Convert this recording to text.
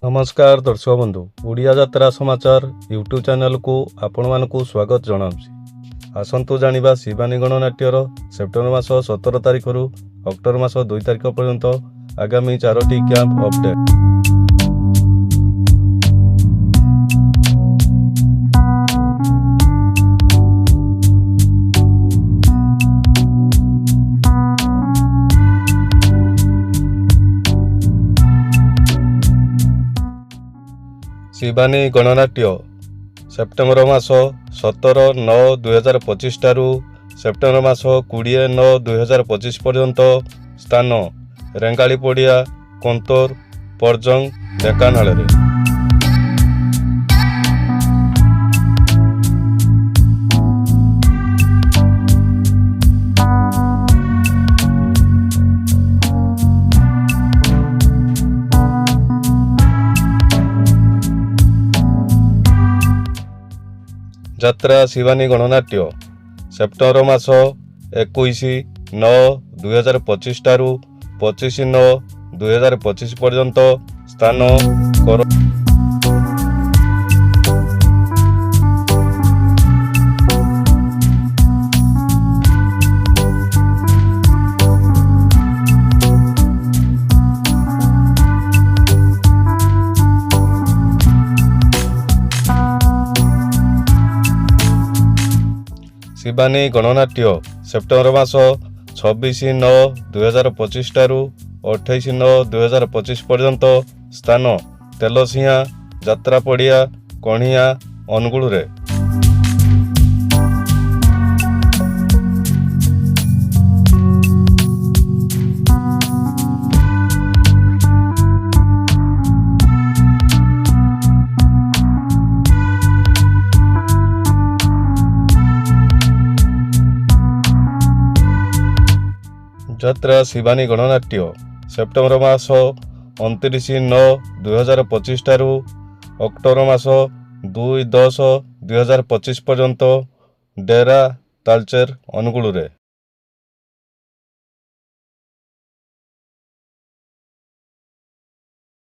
नमस्कार दर्शक बंधु ओडिया यात्रा समाचार यूट्यूब चैनल को आपण मानकु स्वागत जनाऊँ। आसंतु जानिबा शिवानी गणनाट्यर सेप्टेम्बर मास 17 तारिख रु अक्टोबर मास 2 तारिख पर्यंत आगामी 4टी कैंप अपडेट। शिवानी गणनाट्य सेप्टेम्बर मास 17/9/2025 ठारू सेप्टेम्बर मास 20/9/2025 पर्यंत स्थान रेंगाली पड़िया कोंतोर परजंग ढेंकानाल। यात्रा शिवानी गणनाट्य सेप्टेम्बर मास 21/9/2025 ठारू 25/9/2025 पर्यंत स्थान शिवानी गणनाट्य सेप्टेम्बर मास 26/9/2025 ठारू 28/9/2025 पर्यंत स्थान तेलसिंहा यात्रा पड़िया कणिया अनुगुल। यात्रा शिवानी गणनाट्य सेप्टेम्बर मास 29/9/2025 ठारू अक्टोबर मास 2/10/2025 पर्यंत डेरा तालचेर अनुगुल।